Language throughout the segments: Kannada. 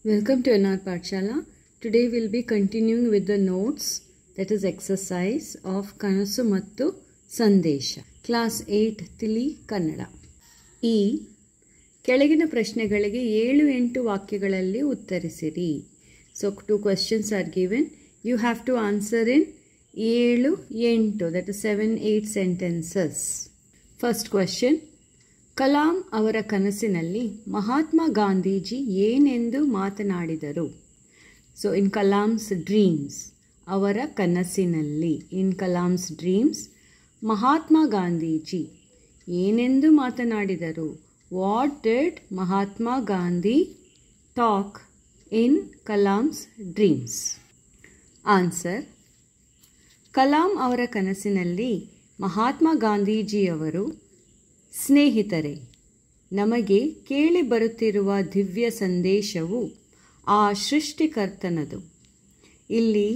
Welcome to NR Pathshala. Today we'll be continuing with the notes, that is exercise of Kanasu Mattu Sandesha. Class 8 Tili Kannada. ಈ ಕೆಳಗಿನ ಪ್ರಶ್ನೆಗಳಿಗೆ 7-8 ವಾಕ್ಯಗಳಲ್ಲಿ ಉತ್ತರಿಸಿರಿ. So 2 questions are given. You have to answer in 7-8, that is 7-8 sentences. First question. Kalam ಅವರ ಕನಸಿನಲ್ಲಿ ಮಹಾತ್ಮ ಗಾಂಧೀಜಿ ಏನೆಂದು ಮಾತನಾಡಿದರು? ಸೊ ಇನ್ ಕಲಾಮ್ಸ್ ಡ್ರೀಮ್ಸ್, ಅವರ ಕನಸಿನಲ್ಲಿ, ಇನ್ ಕಲಾಮ್ಸ್ ಡ್ರೀಮ್ಸ್, ಮಹಾತ್ಮ ಗಾಂಧೀಜಿ ಏನೆಂದು ಮಾತನಾಡಿದರು? What did Mahatma Gandhi talk in Kalam's dreams? Answer: Kalam ಅವರ ಕನಸಿನಲ್ಲಿ ಮಹಾತ್ಮ ಗಾಂಧೀಜಿಯವರು, ಸ್ನೇಹಿತರೆ, ನಮಗೆ ಕೇಳಿ ಬರುತ್ತಿರುವ ದಿವ್ಯ ಸಂದೇಶವು ಆ ಸೃಷ್ಟಿಕರ್ತನದು. ಇಲ್ಲಿ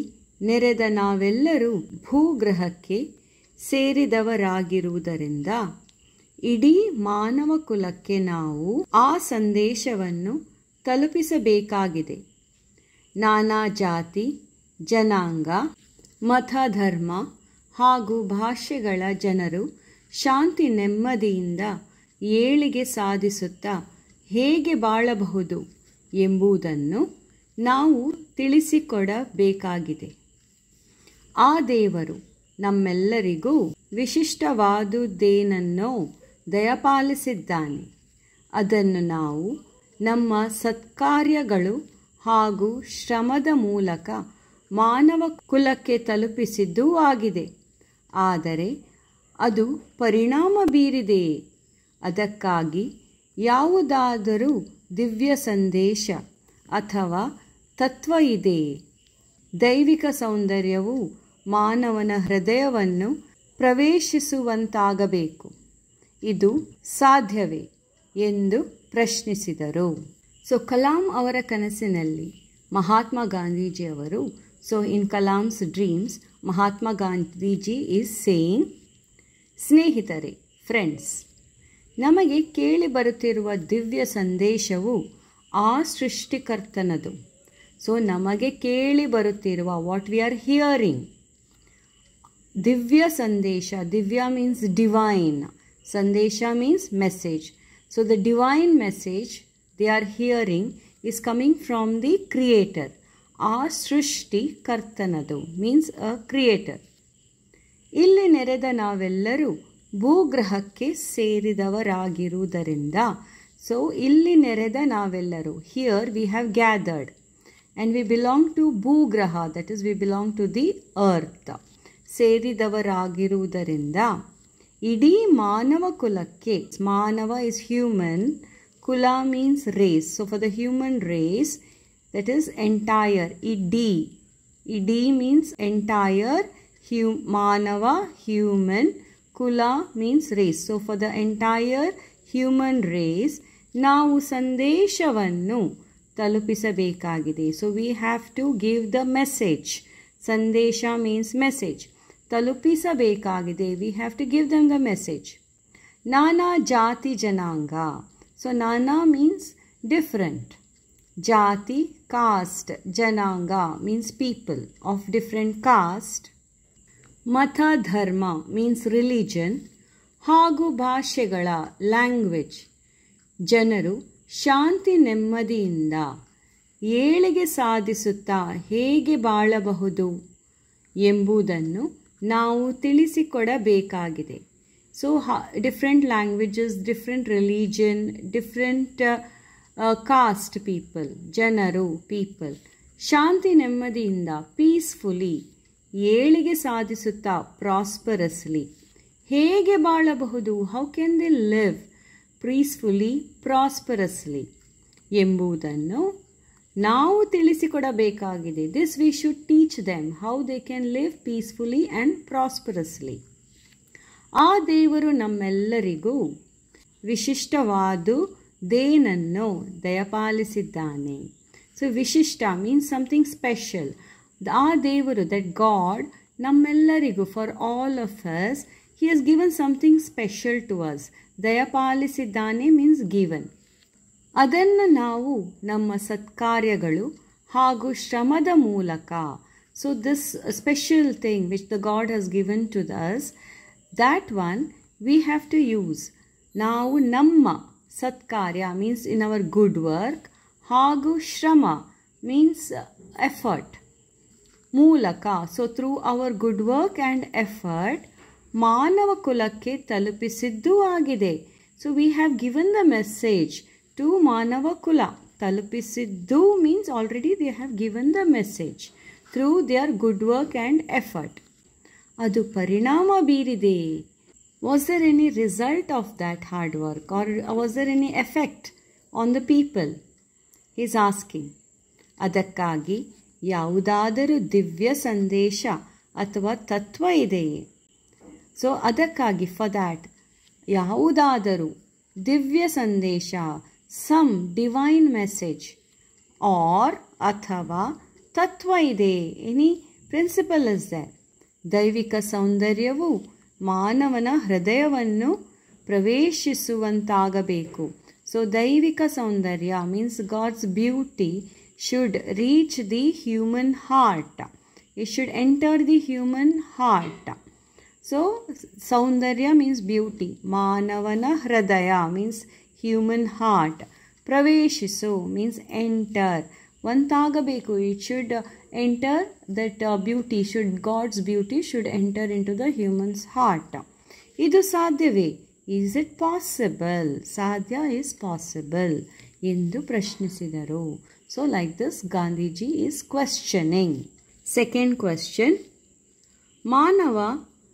ನೆರೆದ ನಾವೆಲ್ಲರೂ ಭೂಗ್ರಹಕ್ಕೆ ಸೇರಿದವರಾಗಿರುವುದರಿಂದ ಇಡೀ ಮಾನವ ಕುಲಕ್ಕೆ ನಾವು ಆ ಸಂದೇಶವನ್ನು ತಲುಪಿಸಬೇಕಾಗಿದೆ. ನಾನಾ ಜಾತಿ, ಜನಾಂಗ, ಮತ, ಧರ್ಮ ಹಾಗೂ ಭಾಷೆಗಳ ಜನರು ಶಾಂತಿ ನೆಮ್ಮದಿಯಿಂದ ಏಳಿಗೆ ಸಾಧಿಸುತ್ತಾ ಹೇಗೆ ಬಾಳಬಹುದು ಎಂಬುದನ್ನು ನಾವು ತಿಳಿಸಿಕೊಡಬೇಕಾಗಿದೆ. ಆ ದೇವರು ನಮ್ಮೆಲ್ಲರಿಗೂ ವಿಶಿಷ್ಟವಾದುದೇನನ್ನೋ ದಯಪಾಲಿಸಿದ್ದಾನೆ. ಅದನ್ನು ನಾವು ನಮ್ಮ ಸತ್ಕಾರ್ಯಗಳು ಹಾಗೂ ಶ್ರಮದ ಮೂಲಕ ಮಾನವ ಕುಲಕ್ಕೆ ತಲುಪಿಸಿದ್ದೂ ಆಗಿದೆ. ಆದರೆ ಅದು ಪರಿಣಾಮ ಬೀರಿದೆಯೇ? ಅದಕ್ಕಾಗಿ ಯಾವುದಾದರೂ ದಿವ್ಯ ಸಂದೇಶ ಅಥವಾ ತತ್ವ ಇದೆಯೇ? ದೈವಿಕ ಸೌಂದರ್ಯವು ಮಾನವನ ಹೃದಯವನ್ನು ಪ್ರವೇಶಿಸುವಂತಾಗಬೇಕು. ಇದು ಸಾಧ್ಯವೇ ಎಂದು ಪ್ರಶ್ನಿಸಿದರು. ಸೊ ಕಲಾಂ ಅವರ ಕನಸಿನಲ್ಲಿ ಮಹಾತ್ಮ ಗಾಂಧೀಜಿಯವರು, so in Kalam's dreams Mahatma Gandhiji is saying, ಸ್ನೇಹಿತರೆ, ಫ್ರೆಂಡ್ಸ್, ನಮಗೆ ಕೇಳಿ ಬರುತ್ತಿರುವ ದಿವ್ಯ ಸಂದೇಶವು ಆ ಸೃಷ್ಟಿಕರ್ತನದು. ಸೊ ನಮಗೆ ಕೇಳಿ ಬರುತ್ತಿರುವ, ವಾಟ್ ವಿ ಆರ್ ಹಿಯರಿಂಗ್, ದಿವ್ಯ ಸಂದೇಶ, ದಿವ್ಯ ಮೀನ್ಸ್ ಡಿವೈನ್, ಸಂದೇಶ means message. So the divine message they are hearing is coming from the creator. ಆ ಸೃಷ್ಟಿಕರ್ತನದು ಮೀನ್ಸ್ ಅ ಕ್ರಿಯೇಟರ್. ಇಲ್ಲಿ ನೆರೆದ ನಾವೆಲ್ಲರೂ ಭೂಗ್ರಹಕ್ಕೆ ಸೇರಿದವರಾಗಿರುವುದರಿಂದ, ಸೊ ಇಲ್ಲಿ ನೆರೆದ ನಾವೆಲ್ಲರೂ, here we have gathered and we belong to ಭೂಗ್ರಹ, that is we belong to the earth. ಸೇರಿದವರಾಗಿರುವುದರಿಂದ ಇಡೀ ಮಾನವ ಕುಲಕ್ಕೆ, ಮಾನವ ಇಸ್ ಹ್ಯೂಮನ್, ಕುಲ means race. So for the human race, that is entire, idi means entire, manava human, kula means race. So for the entire human race ನಾವು ಸಂದೇಶವನ್ನು ತಲುಪಿಸಬೇಕಾಗಿದೆ. So we have to give the message. ಸಂದೇಶ means message. ತಲುಪಿಸಬೇಕಾಗಿದೆ, we have to give them the message. ನಾನಾ ಜಾತಿ ಜನಾಂಗ. So nana means different. Jati, caste, jananga means people of different caste. Mata dharma means religion. ಹಾಗೂ ಭಾಷೆಗಳ, ಲ್ಯಾಂಗ್ವೇಜ್. ಜನರು ಶಾಂತಿ ನೆಮ್ಮದಿಯಿಂದ ಏಳಿಗೆ ಸಾಧಿಸುತ್ತಾ ಹೇಗೆ ಬಾಳಬಹುದು ಎಂಬುದನ್ನು ನಾವು ತಿಳಿಸಿಕೊಡಬೇಕಾಗಿದೆ. So different languages, different religion, different caste people, ಜನರು, ಪೀಪಲ್, ಶಾಂತಿ ನೆಮ್ಮದಿಯಿಂದ, ಪೀಸ್ಫುಲಿ, ಏಳಿಗೆ ಸಾಧಿಸುತ್ತಾ, ಪ್ರಾಸ್ಪರಸ್ಲಿ, ಹೇಗೆ ಬಾಳಬಹುದು, how can they live peacefully, prosperously ಎಂಬುದನ್ನು ನಾವು ತಿಳಿಸಿಕೊಡಬೇಕಾಗಿದೆ. This we should teach them how they can live peacefully and prosperously. ಆ ದೇವರು ನಮ್ಮೆಲ್ಲರಿಗೂ ವಿಶಿಷ್ಟವಾದ ದೇನನ್ನು ದಯಪಾಲಿಸಿದ್ದಾನೆ. ಸೊ ವಿಶಿಷ್ಟ ಮೀನ್ಸ್ ಸಮಥಿಂಗ್ ಸ್ಪೆಷಲ್. ಆ ದೇವರು, ದಟ್ ಗಾಡ್, ನಮ್ಮೆಲ್ಲರಿಗೂ, for all of us, he has given something special to us. ದಯಪಾಲಿಸಿದ್ದಾನೆ ಮೀನ್ಸ್ ಗಿವನ್. ಅದನ್ನು ನಾವು ನಮ್ಮ ಸತ್ಕಾರ್ಯಗಳು ಹಾಗೂ ಶ್ರಮದ ಮೂಲಕ, so this special thing which the God has given to us, that one we have to use. ನಾವು ನಮ್ಮ ಸತ್ಕಾರ್ಯ means in our good work ಹಾಗೂ ಶ್ರಮ ಮೀನ್ಸ್ ಎಫರ್ಟ್ ಮೂಲಕ, so through our good work and effort ಮಾನವ ಕುಲಕ್ಕೆ ತಲುಪಿಸಿದ್ದೂ ಆಗಿದೆ. So we have given the message to ಮಾನವ ಕುಲ. ತಲುಪಿಸಿದ್ದು means already they have given the message through there good work and effort. ಅದು ಪರಿಣಾಮ ಬೀರಿದೆ. Was there any result of that hard work or was there any effect on the people is asking. ಅದಕ್ಕಾಗಿ ಯಾವುದಾದರೂ ದಿವ್ಯ ಸಂದೇಶ ಅಥವಾ ತತ್ವ ಇದೆಯೇ? ಸೊ ಅದಕ್ಕಾಗಿ ಫಾರ್ ದ್ಯಾಟ್ ಯಾವುದಾದರೂ ದಿವ್ಯ ಸಂದೇಶ, ಸಮ್ ಡಿವೈನ್ ಮೆಸೇಜ್ ಆರ್ ಅಥವಾ ತತ್ವ ಇದೆ, ಎನಿ ಪ್ರಿನ್ಸಿಪಲ್ ಇಸ್ ದೇರ್. ದೈವಿಕ ಸೌಂದರ್ಯವು ಮಾನವನ ಹೃದಯವನ್ನು ಪ್ರವೇಶಿಸುವಂತಾಗಬೇಕು. ಸೊ ದೈವಿಕ ಸೌಂದರ್ಯ means God's beauty should reach the human heart. It should enter the human heart. So saundarya means beauty. Manavana hridaya means human heart. Praveshisu means enter. Vantagabeku, it should enter, that beauty should, God's beauty should enter into the human's heart. Idu sadhyave? Is it possible? Sadhya is possible ಎಂದು ಪ್ರಶ್ನಿಸಿದರು. So like this Gandhiji is questioning. Second question, ಮಾನವ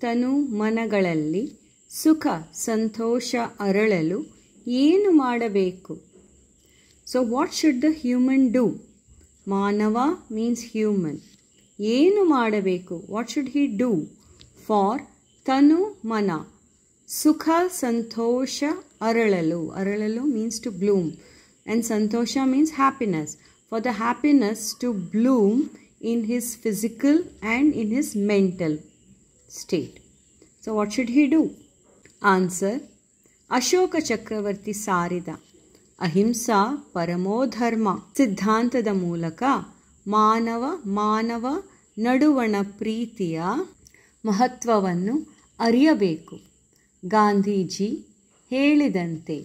ತನು ಮನಗಳಲ್ಲಿ ಸುಖ ಸಂತೋಷ ಅರಳಲು ಏನು ಮಾಡಬೇಕು? So what should the human do? ಮಾನವ means human. ಏನು ಮಾಡಬೇಕು? What should he do for ತನು ಮನ ಸುಖ ಸಂತೋಷ ಅರಳಲು? ಅರಳಲು means to bloom. And Santosha means happiness. For the happiness to bloom in his physical and in his mental state. So what should he do? Answer, Ashoka Chakravarti Sarida Ahimsa Paramo Dharma Siddhantada Mulaka ಮಾನವ ನಡುವಣ ಪ್ರೀತಿಯ ಮಹತ್ವವನ್ನು ಅರಿಯಬೇಕು. ಗಾಂಧೀಜಿ ಹೇಳಿದಂತೆ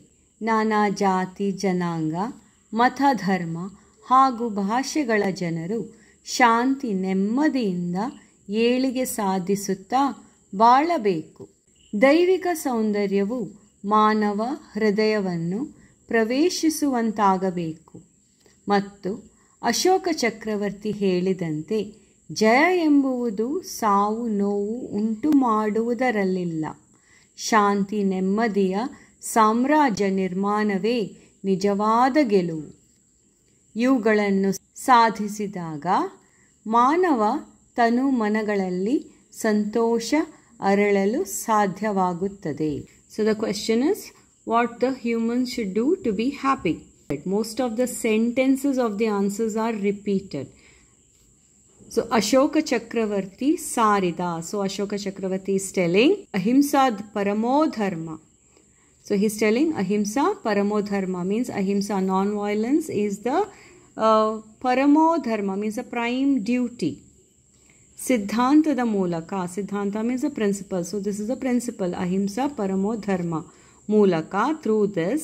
ನಾನಾ ಜಾತಿ ಜನಾಂಗ ಮತ ಧರ್ಮ ಹಾಗೂ ಭಾಷೆಗಳ ಜನರು ಶಾಂತಿ ನೆಮ್ಮದಿಯಿಂದ ಏಳಿಗೆ ಸಾಧಿಸುತ್ತಾ ಬಾಳಬೇಕು. ದೈವಿಕ ಸೌಂದರ್ಯವು ಮಾನವ ಹೃದಯವನ್ನು ಪ್ರವೇಶಿಸುವಂತಾಗಬೇಕು. ಮತ್ತು ಅಶೋಕ ಚಕ್ರವರ್ತಿ ಹೇಳಿದಂತೆ ಜಯ ಎಂಬುದು ಸಾವು ನೋವು ಉಂಟು ಮಾಡುವುದರಲ್ಲಿಲ್ಲ, ಶಾಂತಿ ನೆಮ್ಮದಿಯ ಸಾಮ್ರಾಜ್ಯ ನಿರ್ಮಾಣವೇ ನಿಜವಾದ ಗೆಲುವು. ಇವುಗಳನ್ನು ಸಾಧಿಸಿದಾಗ ಮಾನವ ತನು ಮನಗಳಲ್ಲಿ ಸಂತೋಷ ಅರಳಲು ಸಾಧ್ಯವಾಗುತ್ತದೆ. So the question is what the humans should do to be happy. Most of the sentences of the answers are repeated. So Ashoka Chakravarti Sarida. So Ashoka Chakravarti is telling Ahimsa Paramo Dharma. So he is telling Ahimsa Paramo Dharma means Ahimsa, non-violence, is the Paramo Dharma means the prime duty. Siddhantada Mulaka. Siddhanta means the principle. So this is the principle. Ahimsa Paramo Dharma. Mulaka. Through this,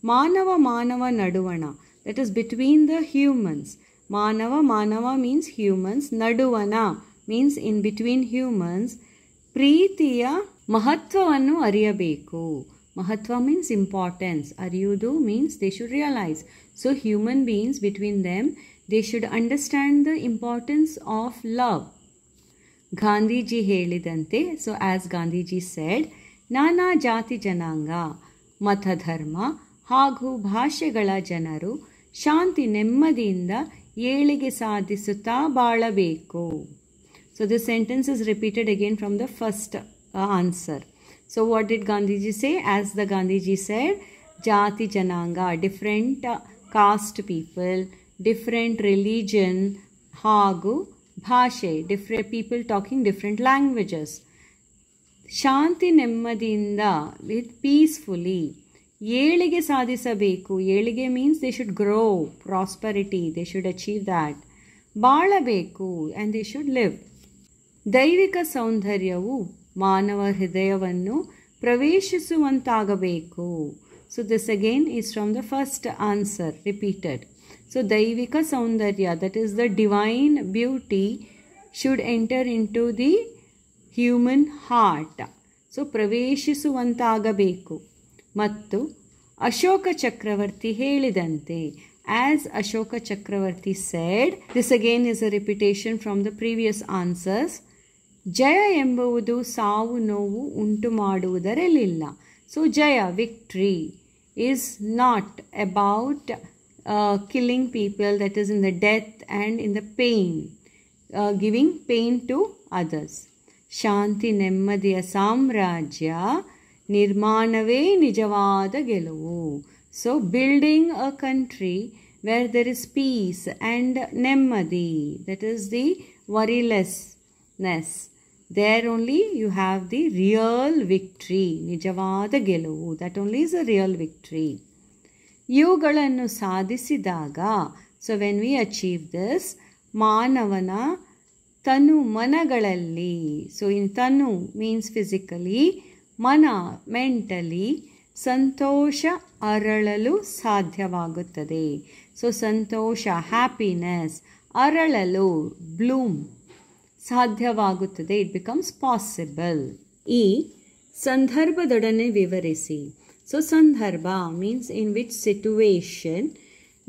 Manava Naduvana. That is between the humans. Manava means humans. Naduvana means in between humans. Preetiya Mahatvavannu ariyabeku. Mahatva means importance. Ariyudu means they should realize. So human beings, between them, they should understand the importance of love. Gandhiji helidante, so as Gandhiji said, Nana jati jananga, mata dharma, ಹಾಗೂ ಭಾಷೆಗಳ ಜನರು ಶಾಂತಿ ನೆಮ್ಮದಿಯಿಂದ ಏಳಿಗೆ ಸಾಧಿಸುತ್ತಾ ಬಾಳಬೇಕು. So this sentence is repeated again from the first answer. So what did Gandhiji say? As the Gandhiji said, Jati Jananga, different caste people, different religion, ಹಾಗೂ ಭಾಷೆ, different people talking different languages. ಶಾಂತಿ ನೆಮ್ಮದಿಯಿಂದ, with peacefully, ಏಳಿಗೆ ಸಾಧಿಸಬೇಕು. ಏಳಿಗೆ means they should grow, prosperity, they should achieve that. ಬಾಳಬೇಕು ಆ್ಯಂಡ್ ದೇ ಶುಡ್ ಲಿವ್. ದೈವಿಕ ಸೌಂದರ್ಯವು ಮಾನವ ಹೃದಯವನ್ನು ಪ್ರವೇಶಿಸುವಂತಾಗಬೇಕು. So this again is from the first answer repeated. So ದೈವಿಕ ಸೌಂದರ್ಯ, that is the divine beauty, should enter into the human heart. So ಪ್ರವೇಶಿಸುವಂತಾಗಬೇಕು. ಮತ್ತು ಅಶೋಕ ಚಕ್ರವರ್ತಿ ಹೇಳಿದಂತೆ, as Ashoka Chakravarti said, this again is a repetition from the previous answers. ಜಯ ಎಂಬುದು ಸಾವು ನೋವು ಉಂಟು ಮಾಡುವುದರಲ್ಲಿಲ್ಲ. ಸೊ ಜಯ, victory, is not about killing people, that is in the death and in the pain, giving pain to others. ಶಾಂತಿ ನೆಮ್ಮದಿಯ ಸಾಮ್ರಾಜ್ಯ ನಿರ್ಮಾಣವೇ ನಿಜವಾದ ಗೆಲುವು. So building a country where there is peace and ನೆಮ್ಮದಿ, that is the worrilessness, there only you have the real victory, ನಿಜವಾದ ಗೆಲುವು, that only is a real victory. ಇವುಗಳನ್ನು ಸಾಧಿಸಿದಾಗ, so when we achieve this, ಮಾನವನ ತನು ಮನಗಳಲ್ಲಿ, ಸೊ ಇನ್ ತನು ಮೀನ್ಸ್ ಫಿಸಿಕಲಿ, ಮನ ಮೆಂಟಲಿ, ಸಂತೋಷ ಅರಳಲು ಸಾಧ್ಯವಾಗುತ್ತದೆ. ಸೊ ಸಂತೋಷ, ಹ್ಯಾಪಿನೆಸ್, ಅರಳಲು, ಬ್ಲೂಮ್ ಸಾಧ್ಯವಾಗುತ್ತದೆ. It becomes possible. ಈ ಸಂದರ್ಭದೊಡನೆ ವಿವರಿಸಿ. ಸೊ ಸಂದರ್ಭ means in which situation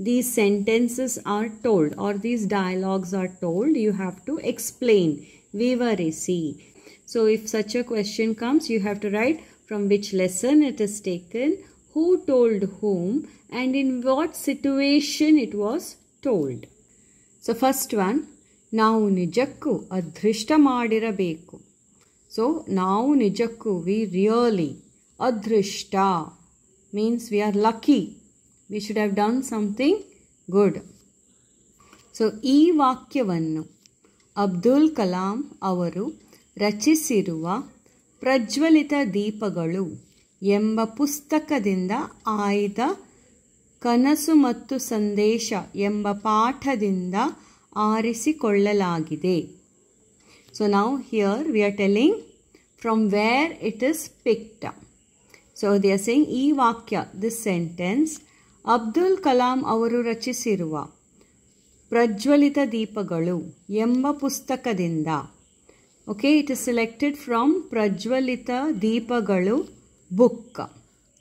these sentences are told or these dialogues are told, you have to explain, vivarisi. So if such a question comes, you have to write from which lesson it is taken, who told whom, and in what situation it was told. So first one, ನಾವು ನಿಜಕ್ಕೂ ಅದೃಷ್ಟ ಮಾಡಿರಬೇಕು. ಸೊ ನಾವು ನಿಜಕ್ಕೂ, ವಿ ರಿಯಲಿ, ಅದೃಷ್ಟ means we are lucky, we should have done something good. So ಈ ವಾಕ್ಯವನ್ನು ಅಬ್ದುಲ್ ಕಲಾಂ ಅವರು ರಚಿಸಿರುವ ಪ್ರಜ್ವಲಿತ ದೀಪಗಳು ಎಂಬ ಪುಸ್ತಕದಿಂದ ಆಯ್ದ ಕನಸು ಮತ್ತು ಸಂದೇಶ ಎಂಬ ಪಾಠದಿಂದ ಆರಿಸಿಕೊಳ್ಳಲಾಗಿದೆ. So now here we are telling from where it is picked. So they are saying ಈ ವಾಕ್ಯ, ದಿಸ್ ಸೆಂಟೆನ್ಸ್, ಅಬ್ದುಲ್ ಕಲಾಂ ಅವರು ರಚಿಸಿರುವ ಪ್ರಜ್ವಲಿತ ದೀಪಗಳು ಎಂಬ ಪುಸ್ತಕದಿಂದ. Okay, it is selected from ಪ್ರಜ್ವಲಿತ ದೀಪಗಳು book.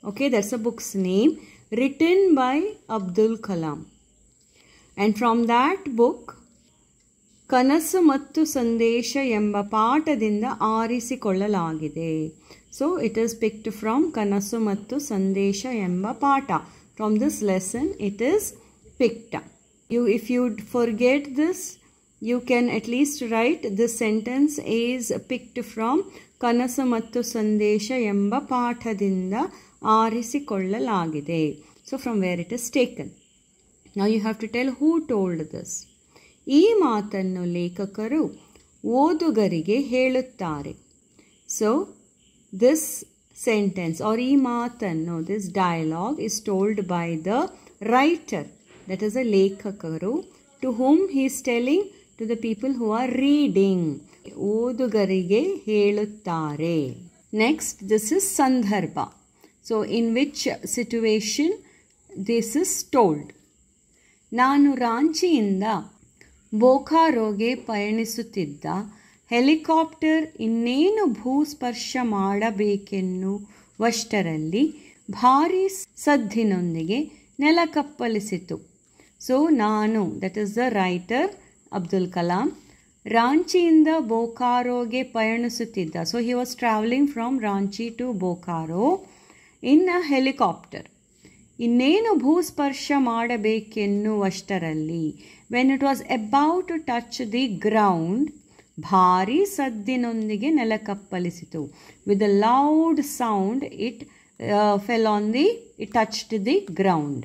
Okay, that's a book's name written by Abdul Kalam. And from that book, ಕನಸು ಮತ್ತು ಸಂದೇಶ ಎಂಬ ಪಾಠದಿಂದ ಆರಿಸಿಕೊಳ್ಳಲಾಗಿದೆ. So it is picked from ಕನಸು ಮತ್ತು ಸಂದೇಶ ಎಂಬ ಪಾಠ. From this lesson it is picked. If you forget this, you can at least write this sentence is picked from ಕನಸು ಮತ್ತು ಸಂದೇಶ ಎಂಬ ಪಾಠದಿಂದ ಆರಿಸಿಕೊಳ್ಳಲಾಗಿದೆ. So from where it is taken. Now you have to tell who told this. ಈ ಮಾತನ್ನು ಲೇಖಕರು ಓದುಗರಿಗೆ ಹೇಳುತ್ತಾರೆ. So this sentence or ಈ ಮಾತನ್ನು, this dialogue is told by the writer, that is a ಲೇಖಕರು, to whom he is telling, to the people who are reading. ಓದುಗರಿಗೆ ಹೇಳುತ್ತಾರೆ. Next, this is ಸಂದರ್ಭ. So in which situation this is told. ನಾನು ರಾಂಚಿಯಿಂದ ಬೋಕಾರೋಗೆ ಪಯಣಿಸುತ್ತಿದ್ದ ಹೆಲಿಕಾಪ್ಟರ್ ಇನ್ನೇನು ಭೂಸ್ಪರ್ಶ ಮಾಡಬೇಕೆನ್ನುವಷ್ಟರಲ್ಲಿ ಭಾರೀ ಸದ್ದಿನೊಂದಿಗೆ ನೆಲಕಪ್ಪಳಿಸಿತು. ಸೊ ನಾನು, that is the writer Abdul Kalam, ರಾಂಚಿಯಿಂದ ಬೋಕಾರೋಗೆ ಪಯಣಿಸುತ್ತಿದ್ದ. So he was travelling from Ranchi to Bokaro in a helicopter. ಇನ್ನೇನು ಭೂಸ್ಪರ್ಶ ಮಾಡಬೇಕೆನ್ನುವಷ್ಟರಲ್ಲಿ, when it was about to touch the ground, ಭಾರೀ ಸದ್ದಿನೊಂದಿಗೆ ನೆಲಕಪ್ಪಳಿಸಿತು. With a loud sound it fell on the, it touched the ground.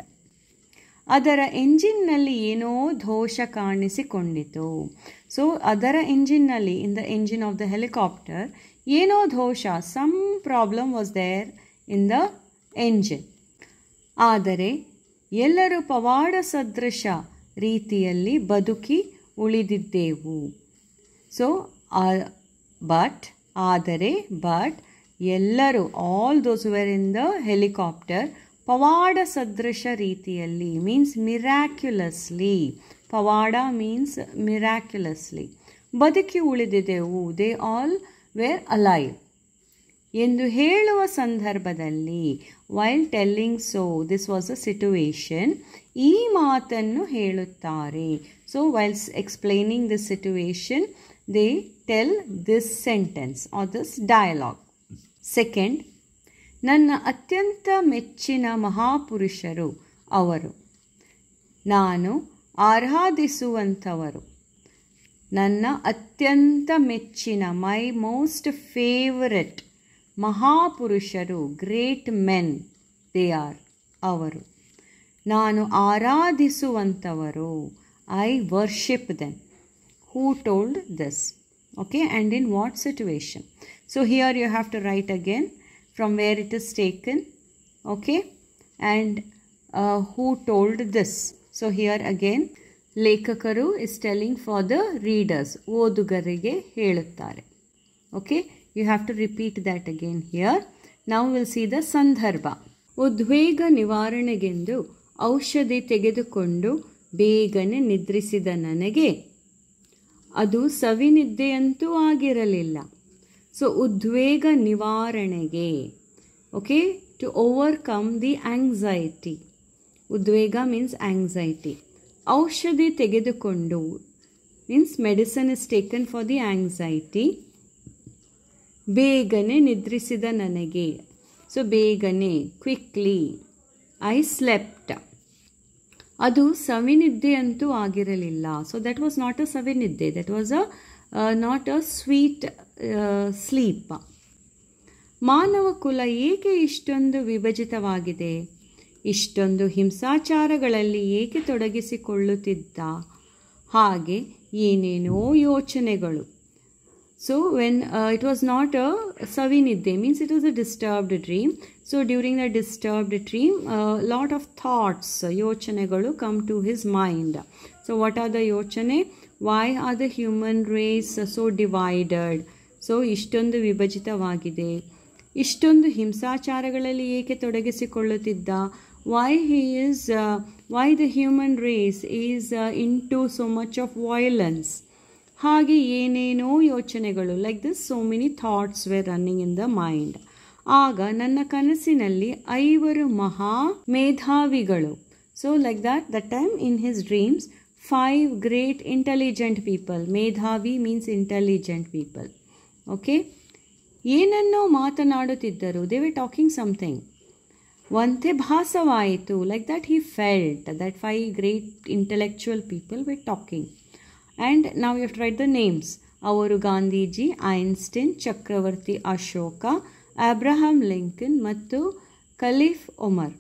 ಅದರ ಎಂಜಿನ್ನಲ್ಲಿ ಏನೋ ದೋಷ ಕಾಣಿಸಿಕೊಂಡಿತು. ಸೊ ಅದರ ಎಂಜಿನ್ನಲ್ಲಿ, in the engine of the helicopter, ಏನೋ ದೋಷ, some problem was there in the engine. ಆದರೆ ಎಲ್ಲರೂ ಪವಾಡ ಸದೃಶ ರೀತಿಯಲ್ಲಿ ಬದುಕಿ ಉಳಿದಿದ್ದೆವು. ಸೊ ಬಟ್ ಎಲ್ಲರೂ, all those were in the helicopter, ಪವಾಡ ಸದೃಶ ರೀತಿಯಲ್ಲಿ ಮೀನ್ಸ್ ಮಿರಾಕ್ಯುಲಸ್ಲಿ, ಪವಾಡ ಮೀನ್ಸ್ ಮಿರಾಕ್ಯುಲಸ್ಲಿ, ಬದುಕಿ ಉಳಿದಿದ್ದೆವು, ದೇ ಆಲ್ ವೇರ್ ಅಲೈವ್ ಎಂದು ಹೇಳುವ ಸಂದರ್ಭದಲ್ಲಿ, while telling so this was a situation, ಈ ಮಾತನ್ನು ಹೇಳುತ್ತಾರೆ. So while explaining this situation they tell this sentence or this dialogue. Second, ನನ್ನ ಅತ್ಯಂತ ಮೆಚ್ಚಿನ ಮಹಾಪುರುಷರು ಅವರು, ನಾನು ಆರಾಧಿಸುವಂಥವರು. ನನ್ನ ಅತ್ಯಂತ ಮೆಚ್ಚಿನ, ಮೈ ಮೋಸ್ಟ್ ಫೇವರೆಟ್, ಮಹಾಪುರುಷರು, ಗ್ರೇಟ್ ಮೆನ್ ದೇ ಆರ್, ಅವರು. ನಾನು ಆರಾಧಿಸುವಂಥವರು, I worship them. Who told this? Okay, and in what situation? So here you have to write again from where it is taken. Okay, and who told this? So here again ಲೇಖಕರು is telling for the readers, ಓದುಗರಿಗೆ ಹೇಳುತ್ತಾರೆ. Okay, you have to repeat that again here. Now we'll see the ಸಂದರ್ಭ. ಉದ್ವೇಗ ನಿವಾರಣೆಗೆಂದು ಔಷಧಿ ತೆಗೆದುಕೊಂಡು ಬೇಗನೆ ನಿದ್ರಿಸಿದ ನನಗೆ ಅದು ಸವಿನಿದ್ದೆಯಂತೂ ಆಗಿರಲಿಲ್ಲ. ಸೊ ಉದ್ವೇಗ ನಿವಾರಣೆಗೆ, okay, to overcome the anxiety. ಉದ್ವೇಗ ಮೀನ್ಸ್ ಆಂಗ್ಸೈಟಿ. ಔಷಧಿ ತೆಗೆದುಕೊಂಡು means medicine is taken for the anxiety. ಬೇಗನೆ ನಿದ್ರಿಸಿದ ನನಗೆ, ಸೊ ಬೇಗನೆ, ಕ್ವಿಕ್ಲಿ, ಐ ಸ್ಲೆಪ್ಟ್. ಅದು ಸವಿನಿದ್ದೆಯಂತೂ ಆಗಿರಲಿಲ್ಲ. So that was not a ಸವಿನಿದ್ದೆ, that was not a sweet sleep. ಮಾನವ ಕುಲ ಏಕೆ ಇಷ್ಟೊಂದು ವಿಭಜಿತವಾಗಿದೆ? ಇಷ್ಟೊಂದು ಹಿಂಸಾಚಾರಗಳಲ್ಲಿ ಏಕೆ ತೊಡಗಿಸಿಕೊಳ್ಳುತ್ತಿದ್ದ? ಹಾಗೆ ಏನೇನೋ ಯೋಚನೆಗಳು. So when it was not a savinidde, means it was a disturbed dream. So during the disturbed dream, lot of thoughts, yochanegalu come to his mind. So what are the yochane? Why are the human race so divided? So ishtondu vibhajitavagide. Ishtondu himsacharagalalli eke ತೊಡಗಿಸಿಕೊಳ್ಳುತ್ತಿದ್ದ? Why the human race is into so much of violence? ಹಾಗೆ ಏನೇನೋ ಯೋಚನೆಗಳು, like this so many thoughts were running in the mind. ಆಗ ನನ್ನ ಕನಸಿನಲ್ಲಿ 5 ಮಹಾ ಮೇಧಾವಿಗಳು, so like that time in his dreams 5 great intelligent people. ಮೇಧಾವಿ ಮೀನ್ಸ್ ಇಂಟೆಲಿಜೆಂಟ್ ಪೀಪಲ್. ಓಕೆ, ಏನನ್ನೋ ಮಾತನಾಡುತ್ತಿದ್ದರು. They were talking something. ಒಂತೆ ಭಾಸವಾಯಿತು, like that he felt that 5 great intellectual people were talking. And now you have to write the names. ಅವರು ಗಾಂಧೀಜಿ, ಐನ್ಸ್ಟೀನ್, ಚಕ್ರವರ್ತಿ ಅಶೋಕ, ಅಬ್ರಹಾಂ ಲಿಂಕನ್ ಮತ್ತು ಖಲೀಫ್ ಉಮರ್.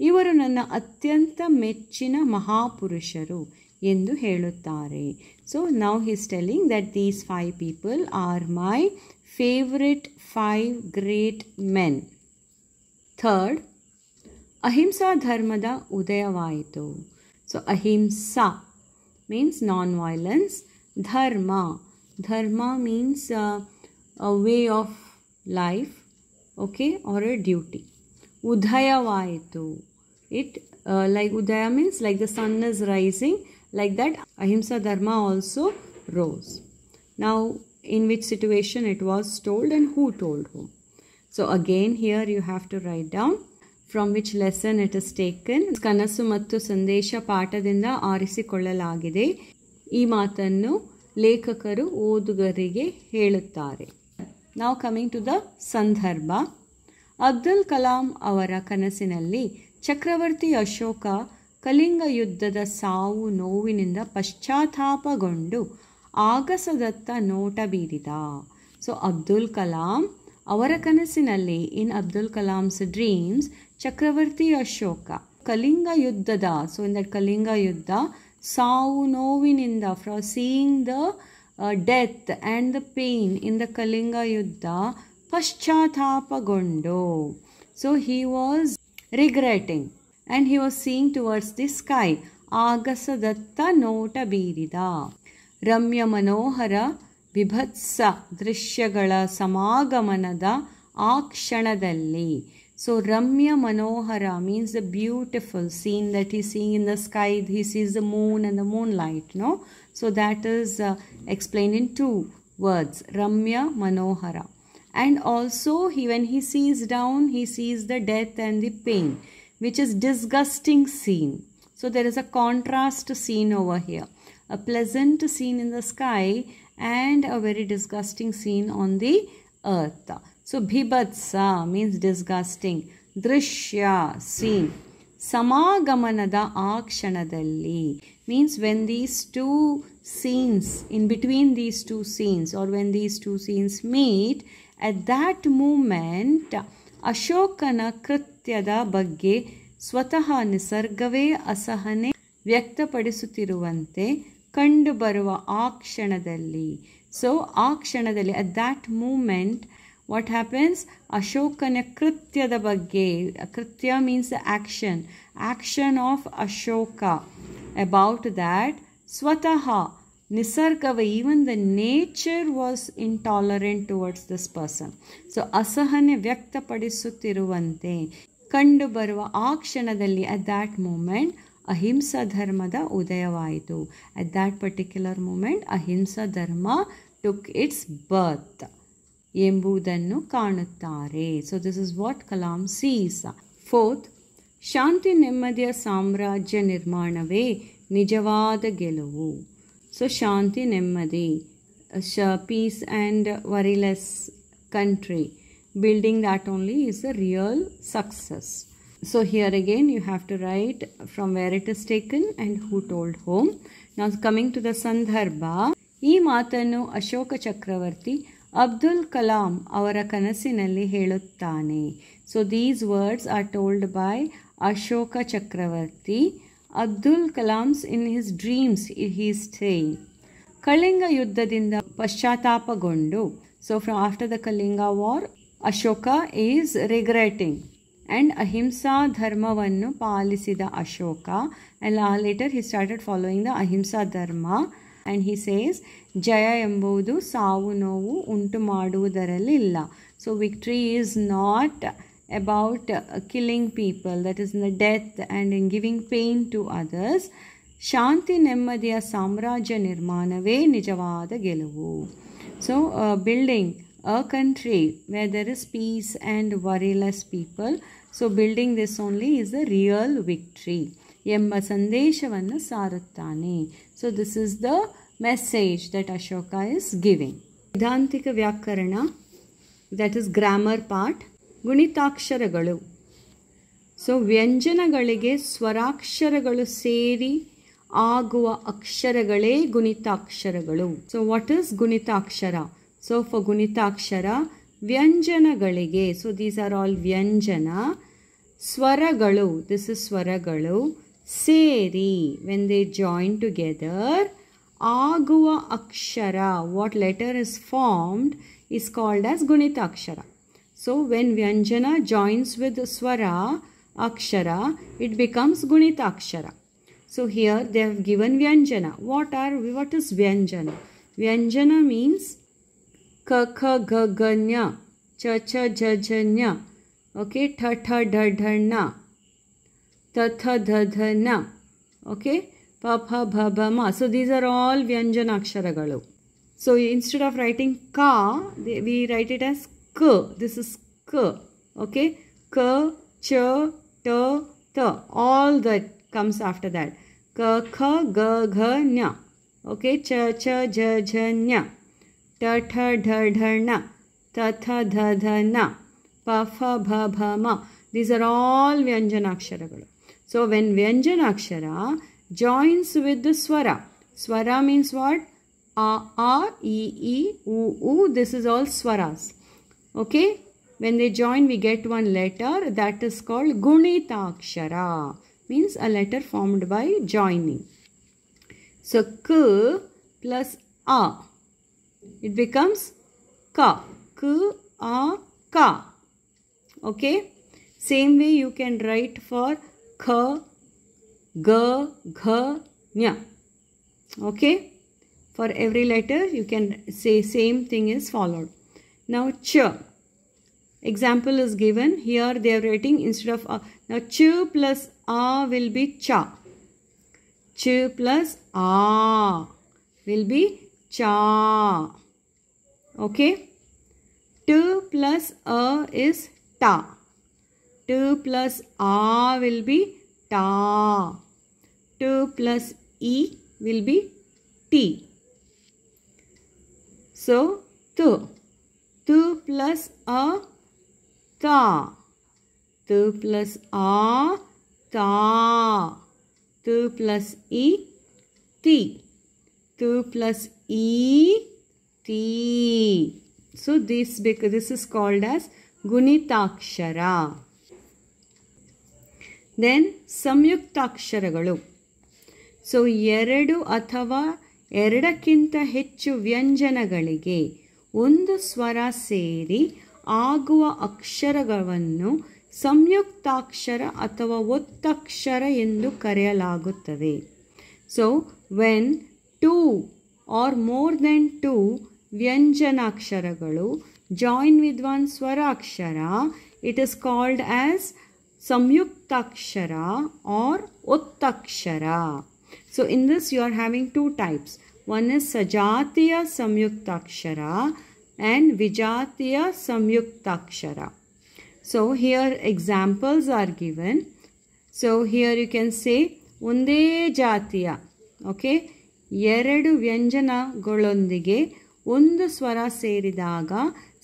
ಇವರು ನನ್ನ ಅತ್ಯಂತ ಮೆಚ್ಚಿನ ಮಹಾಪುರುಷರು ಎಂದು ಹೇಳುತ್ತಾರೆ. So now he is telling that these 5 people are my favourite 5 great men. Third, ಅಹಿಂಸಾ ಧರ್ಮದ ಉದಯವಾಯಿತು. So ahimsa means non-violence. Dharma means a way of life, okay, or a duty. Udayavaitu, it like Udaya means like the sun is rising, like that ahimsa dharma also rose. Now in which situation it was told and who told whom? So again here you have to write down from which lesson it is taken. ಕನಸು ಮತ್ತು ಸಂದೇಶ ಪಾಠದಿಂದ ಆರಿಸಿಕೊಳ್ಳಲಾಗಿದೆ. ಈ ಮಾತನ್ನು ಲೇಖಕರು ಓದುಗರಿಗೆ ಹೇಳುತ್ತಾರೆ. ನಾವು ಕಮಿಂಗ್ ಟು ದ ಸಂದರ್ಭ. ಅಬ್ದುಲ್ ಕಲಾಂ ಅವರ ಕನಸಿನಲ್ಲಿ ಚಕ್ರವರ್ತಿ ಅಶೋಕ ಕಲಿಂಗ ಯುದ್ಧದ ಸಾವು ನೋವಿನಿಂದ ಪಶ್ಚಾತ್ತಾಪಗೊಂಡು ಆಗಸದತ್ತ ನೋಟ ಬೀರಿದ. ಸೊ ಅಬ್ದುಲ್ ಕಲಾಂ ಅವರ ಕನಸಿನಲ್ಲಿ, ಇನ್ ಅಬ್ದುಲ್ ಕಲಾಮ್ಸ್ ಡ್ರೀಮ್ಸ್, ಚಕ್ರವರ್ತಿ ಅಶೋಕ ಕಲಿಂಗ ಯುದ್ಧದ, ಸೊ ಇನ್ ದಟ್ ಕಲಿಂಗ ಯುದ್ಧ, ಸಾವು ನೋವಿನಿಂದ, from seeing the death and the pain in the Kalinga ಯುದ್ಧ, ಪಶ್ಚಾತ್ತಾಪಗೊಂಡು. So he was regretting and he was seeing towards the sky. ಆಗಸದತ್ತ ನೋಟ ಬೀರಿದ. ರಮ್ಯ ಮನೋಹರ ವಿಭತ್ಸ ದೃಶ್ಯಗಳ ಸಮಾಗಮನದ ಆ ಕ್ಷಣದಲ್ಲಿ. So Ramya Manohara means the beautiful scene that he's seeing in the sky. He sees the moon and the moonlight, no? So that is explained in two words, Ramya Manohara. And also when he sees down, he sees the death and the pain, which is disgusting scene. So there is a contrast scene over here. A pleasant scene in the sky and a very disgusting scene on the earth. So bhibhatsa means disgusting. Drishya, scene. Samagamanada akshanadalli means when these two scenes, in between these two scenes, or when these two scenes meet, at that moment Ashokana ಕೃತ್ಯದ ಬಗ್ಗೆ ಸ್ವತಃ ನಿಸರ್ಗವೇ ಅಸಹನೆ ವ್ಯಕ್ತಪಡಿಸುತ್ತಿರುವಂತೆ ಕಂಡು ಬರುವ ಆ ಕ್ಷಣದಲ್ಲಿ. ಸೊ ಆ ಕ್ಷಣದಲ್ಲಿ at that moment what happens? ಅಶೋಕನ ಕೃತ್ಯದ ಬಗ್ಗೆ, ಕೃತ್ಯ means the action of Ashoka. About that, ಸ್ವತಃ nisargava, even the nature was intolerant towards this person. So asahane ವ್ಯಕ್ತಪಡಿಸುತ್ತಿರುವಂತೆ ಕಂಡು ಬರುವ ಆ ಕ್ಷಣದಲ್ಲಿ at that moment ಅಹಿಂಸಾ ಧರ್ಮದ ಉದಯವಾಯಿತು. At that particular moment ಅಹಿಂಸಾ ಧರ್ಮ took its birth ಎಂಬುದನ್ನು ಕಾಣುತ್ತಾರೆ. So this is what Kalam sees. Fourth, ಶಾಂತಿ ನೆಮ್ಮದಿಯ ಸಾಮ್ರಾಜ್ಯ ನಿರ್ಮಾಣವೇ ನಿಜವಾದ ಗೆಲುವು. ಸೊ ಶಾಂತಿ ನೆಮ್ಮದಿ, peace and worriless country, building that only is the real success. So here again you have to write from where it is taken and who told whom. Now coming to the sandarbha, ಈ ಮಾತನ್ನು ಅಶೋಕ ಚಕ್ರವರ್ತಿ ಅಬ್ದುಲ್ ಕಲಾಂ ಅವರ ಕನಸಿನಲ್ಲಿ ಹೇಳುತ್ತಾನೆ. So these words are told by Ashoka ಚಕ್ರವರ್ತಿ. Abdul Kalam's in his dreams he is saying. Kalinga ಯುದ್ಧದಿಂದ ಪಶ್ಚಾತ್ತಾಪಗೊಂಡು, so from after the Kalinga war Ashoka is regretting, and ahimsa dharmavannu ಪಾಲಿಸಿದ Ashoka, and later he started following the ahimsa dharma, and he says ಜಯ ಎಂಬುದು ಸಾವು ನೋವು ಉಂಟು ಮಾಡುವುದರಲ್ಲಿಲ್ಲ. So victory is not about killing people, that is in the death and in giving pain to others. ಶಾಂತಿ ನೆಮ್ಮದಿಯ ಸಾಮ್ರಾಜ್ಯ ನಿರ್ಮಾಣವೇ ನಿಜವಾದ ಗೆಲುವು. So building a country where there is peace and worryless people, so building this only is the real victory ಎಂಬ ಸಂದೇಶವನ್ನು ಸಾರುತ್ತಾನೆ. So this is the message that Ashoka is giving. ಸಿದ್ಧಾಂತಿಕ ವ್ಯಾಕರಣ, ದಟ್ ಇಸ್ ಗ್ರಾಮರ್ ಪಾರ್ಟ್. ಗುಣಿತಾಕ್ಷರಗಳು. ಸೊ ವ್ಯಂಜನಗಳಿಗೆ ಸ್ವರಾಕ್ಷರಗಳು ಸೇರಿ ಆಗುವ ಅಕ್ಷರಗಳೇ ಗುಣಿತಾಕ್ಷರಗಳು. ಸೊ ವಾಟ್ ಇಸ್ ಗುಣಿತಾಕ್ಷರ? So for Gunitakshara, ವ್ಯಂಜನಗಳಿಗೆ, so these are all ವ್ಯಂಜನ, ಸ್ವರಗಳು, this is ಸ್ವರಗಳು, ಸೇರಿ, when they join together, ಆಗುವ ಅಕ್ಷರ, what letter is formed is called as Gunitakshara. So when ವ್ಯಂಜನ joins with swara, akshara, it becomes Gunitakshara. So here they have given ವ್ಯಂಜನ. What is ವ್ಯಂಜನ? ವ್ಯಂಜನ means ಕ ಖ ಗ ಗ ಜ್ಞ, ಚ ಛ ಜ ಝ ಜ್ಞ, okay, ಠ ಠ ಢ ಢ ಣ, ತ ಥ ಧ ಧ ನ, okay, ಪ ಫ ಭ ಭ ಮ. So these are all ವ್ಯಂಜನಾಕ್ಷರಗಳು. So instead of writing ka, we write it as k. This is k, okay, k, ch, t, th, all that comes after that. Ka kha ga gha nya, okay, ch ch j j nya, ಟ ಠ ಢ ಢ ಣ, ತ ಥ ಧ ಧ ನ, ಪ ಫ ಭ ಭ ಮ. These are all ವ್ಯಂಜನಾಕ್ಷರಗಳು. So when ವ್ಯಂಜನಾಕ್ಷರ joins with the swara, swara means what? A, E, E, U, U, this is all swaras. Okay? When they join, we get one letter, that is called Gunitakshara, means a letter formed by joining. So K plus A, it becomes ka, k, a, ka. Okay, same way you can write for kha, ga, gha, nya. Okay? For every letter you can say same thing is followed. Now ch. Example is given. Here they are writing instead of a. Now ch plus a will be cha. Ch plus a will be cha. Okay? T plus a is ta. T plus a will be ta. T plus e will be t. So t. T plus a ta. T plus a ta. T plus e ti. T plus e ti. So this is called as Gunitakshara. Then ಸಂಯುಕ್ತಾಕ್ಷರಗಳು. ಸೊ 2 ಅಥವಾ 2ಕ್ಕಿಂತ ಹೆಚ್ಚು ವ್ಯಂಜನಗಳಿಗೆ ಒಂದು ಸ್ವರ ಸೇರಿ ಆಗುವ ಅಕ್ಷರಗಳನ್ನು ಸಂಯುಕ್ತಾಕ್ಷರ ಅಥವಾ ಒತ್ತಕ್ಷರ ಎಂದು ಕರೆಯಲಾಗುತ್ತದೆ. So when 2 or more than 2 ವ್ಯಂಜನಾಕ್ಷರಗಳು join with one ಸ್ವರಾಕ್ಷರ, it is called as samyuktakshara or ottakshara. So in this you are having 2 types. One is sajatiya samyuktakshara and vijatiya samyuktakshara. So here examples are given. So here you can say ಒಂದೇ ಜಾತಿಯ, okay, 2 ವ್ಯಂಜನಗಳೊಂದಿಗೆ ಒಂದು ಸ್ವರ ಸೇರಿದಾಗ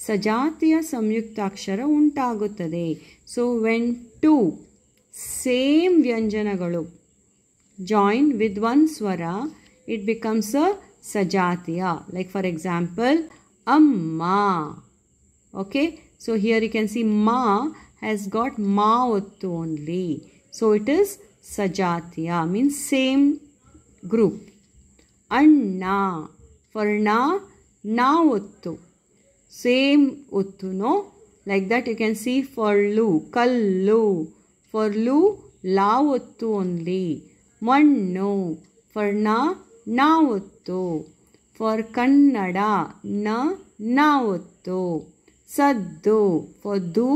ಸಜಾತಿಯ ಸಂಯುಕ್ತಾಕ್ಷರ ಉಂಟಾಗುತ್ತದೆ. ಸೊ ವೆನ್ 2 ಸೇಮ್ ವ್ಯಂಜನಗಳು join with one swara, it becomes a sajatiya. Like for example, amma. Okay, so here you can see ma has got ma ottu only, so it is sajatiya, means same group. Anna, for na ottu, same ottu, no? Like that you can see for lu, kallu, for lu la ottu only. Mannu, for na ottu. For kannada, na ottu. Saddu, for du,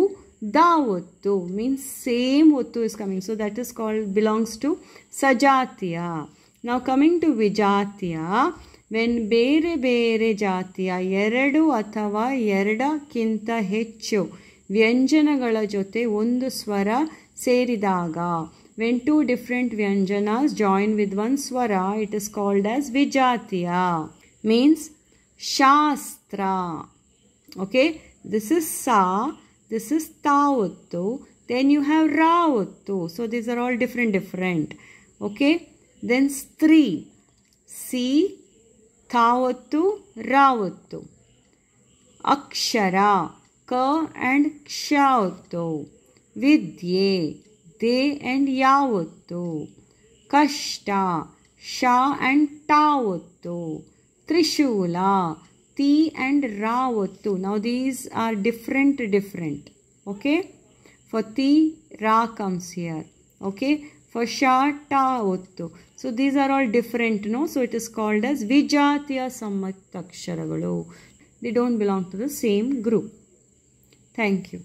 da ottu, means same ottu is coming, so that is called, belongs to sajatiya. Now coming to vijatiya, when ಬೇರೆ ಬೇರೆ ಜಾತಿಯ 2 ಅಥವಾ 2ಕ್ಕಿಂತ ಹೆಚ್ಚು ವ್ಯಂಜನಗಳ ಜೊತೆ ಒಂದು ಸ್ವರ ಸೇರಿದಾಗ, when 2 different vyanjanas join with one swara, it is called as vijatiya. Means shastra. Okay, this is sa, this is ta ottu, then you have ra ottu. So these are all different. Okay, then stri, si, tha ottu, ra ottu. Akshara, ka and ksha ottu. Vidye, de and ya ottu. Kashta, sha and ta ottu. Trishula, ti and ra ottu. Now these are different. Okay, for ti, ra comes here. Okay, for sha, ta ottu. So these are all different, no? So it is called as vijatiya samyuktaksharaಗಳು. They don't belong to the same group. Thank you.